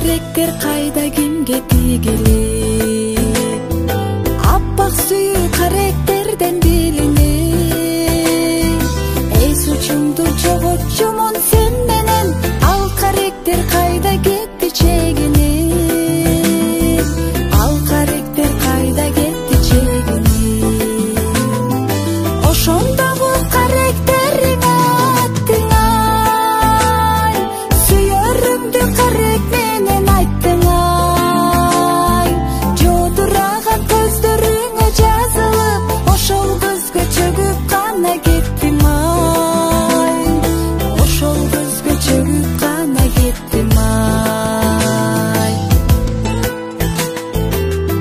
каректер кайда кимге тигили? Аппак сүйүү каректерден билинет. Эй сучумду жоготчумун сен менен, ал каректер кайда кетти чегинип? Ал каректер кайда кетти чегинип? Ошондогу каректериң аттың-ай, сүйөрүмдү карек менен айттың-ай. Жодураган көздөрүңө жазылып, ошол көзгө чөгүп гана кеттим-ай. Ошол көзгө чөгүп гана кеттим-ай.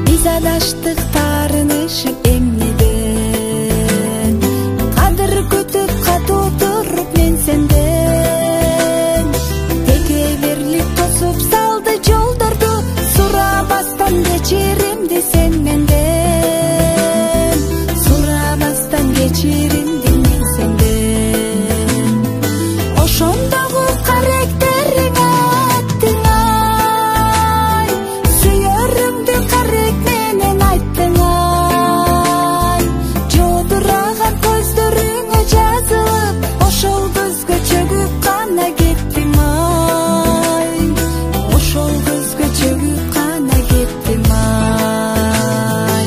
Биз адаштык таарынышып эмнеден, кадыр күтүп катуу туруп мен сенден. Текеберлик тосуп салды жолдорду, сурабастан кечиримди сен менден. Сурабастан кечиримди мен сенден. Ошондогу каректериң аттың-ай, сүйөрүмдү карек менен айттың-ай. Жодураган көздөрүңө жазылып, ошол көзгө чөгүп гана кеттим-ай. Ошол көзгө чөгүп гана кеттим-ай.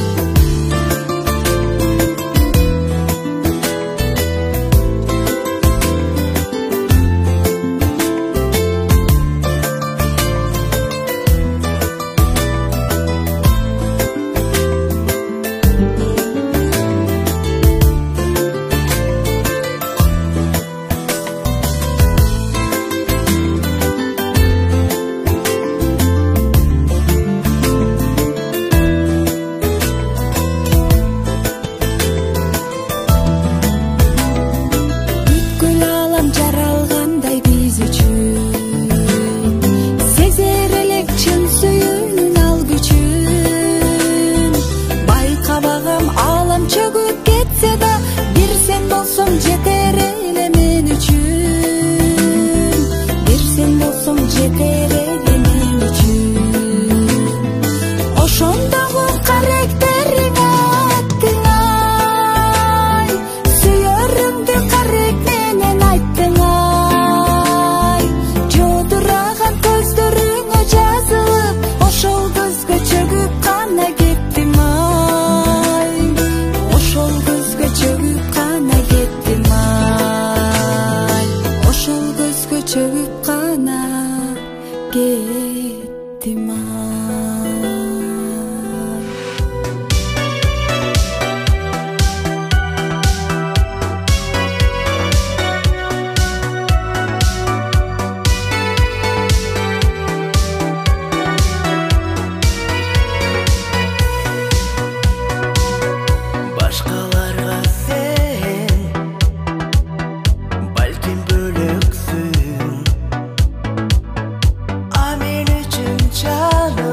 Бүткүл аалам жаралгандай биз үчүн, сезер элек чын сүйүүнүн ал күчүн. Байкабагам аалам чөгүп кетсе да, бир сен болсоң жетер эле мен үчүн. Бир сен болсоң жетер эле мен үчүн. Ошондогу каректериң аттың-ай, сүйөрүмдү карек менен айттың-ай. Жодураган көздөрүңө жазылып, ошол көзгө чөгүп гана кеттим-ай. Ошол көзгө чөгүп гана кеттим-ай. Ошол көзгө чөгүп гана кеттим-ай. Башкаларга сен балким бөлөксүң, а мен үчүн жаным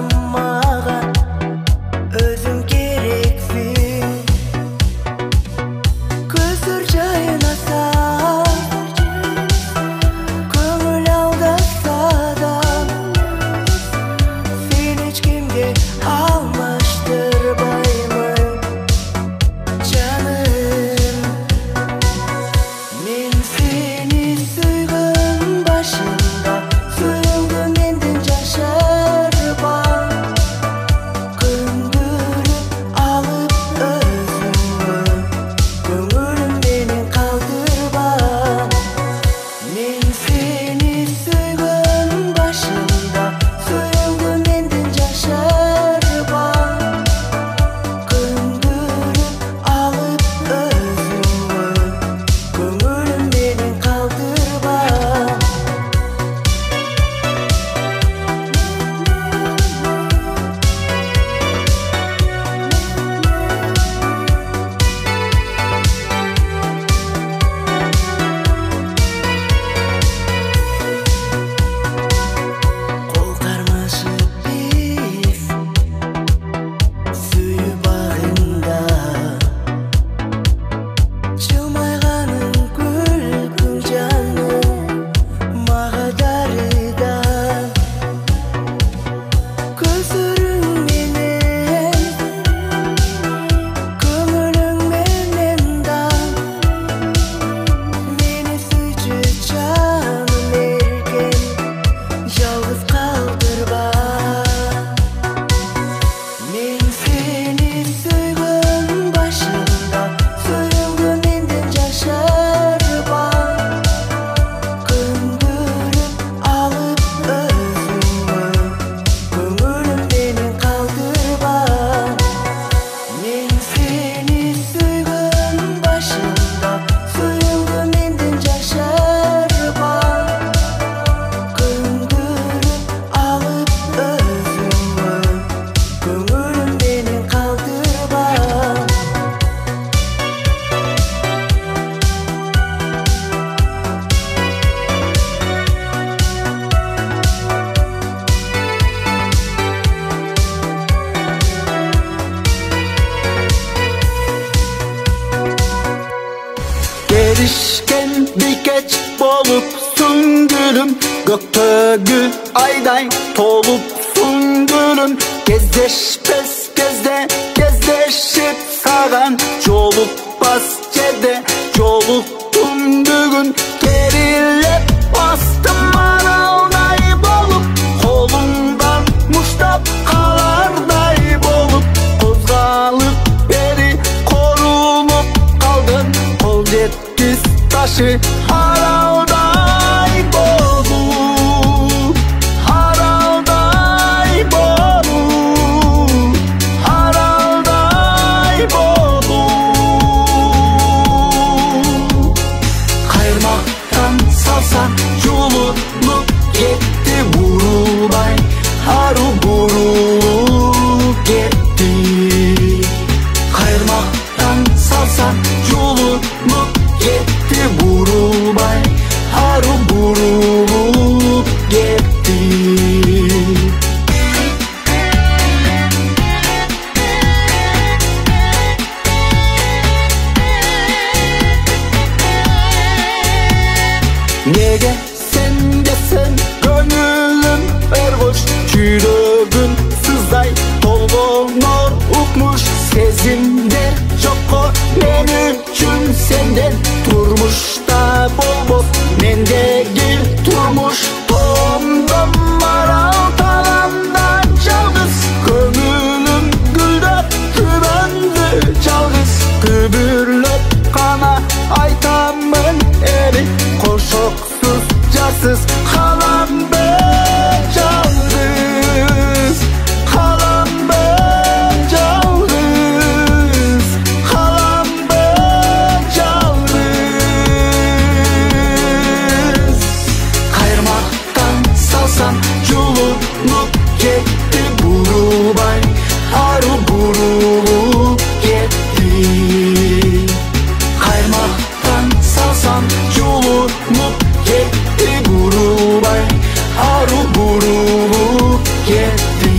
göktөгү ayday толупсуң гүлүм. Кездешпес кезде кездешип саган, жолукпас жерде жолуктум бүгүн. Керилеп бастым аралдай болуп, колуңдан муштап калардай болуп. Козгалып бери корулуп калдым, кол жеткиз ташы аралдай болуп, аралдай болуп, аралдай болуп. Кайырмактан салсам жулунуп кетти бурулбай, ару бурулуп кетти. Кайырмактан салсам жулунуп кетти бурулбай, ару бурулуп кетти. Неге сен десең көңүлүм өрбош, жүрөгүм сыздай толгонор укмуш. Сезимдер жокко мен үчүн сенден, турмушта болбос мендеги турмуш. Тоомдом арал таланда жалгыз, көңүлүм гүлдөп күбөндү жалгыз. Күбүрлөп гана айтамын эли, кошоксуз жарсыз калам мен жалгыз, калам мен жалгыз, калам мен жалгыз. Кайырмактан салсам жулунуп кетти бурулбай, ару бурулуп кетти. Кайырмактан салсам жулунуп кетти бурулбай, ару бурулуп кетти.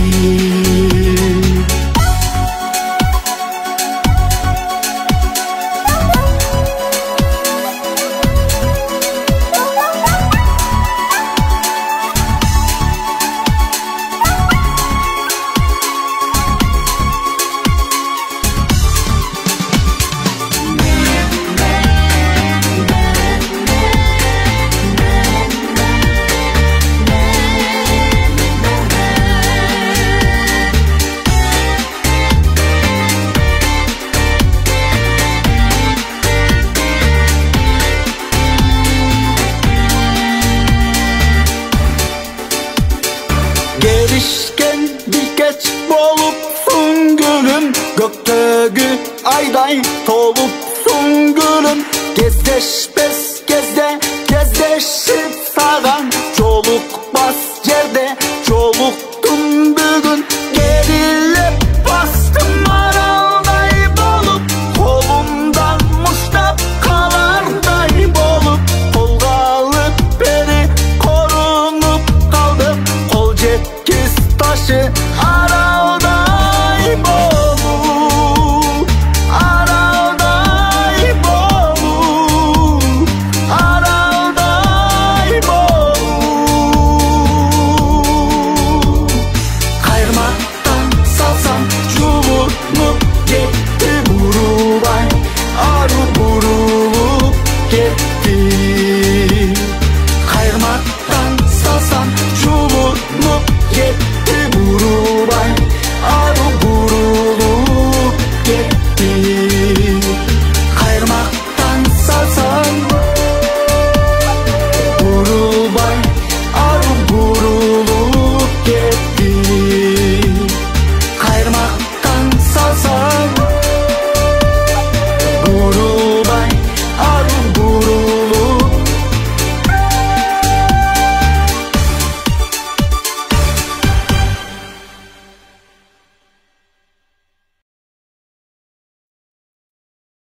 Gelişken bir geç bolupsun gülüm, göktөгү ayday толупсуң gülüm. Кездешпес кезде кездешип саган, жолукпас жерде жолуктум бүгүн. Керилеп бастым аралдай болуп, колумдан муштап калардай болуп. Колго алып бери корунуп калдым, кол жеткиз ташы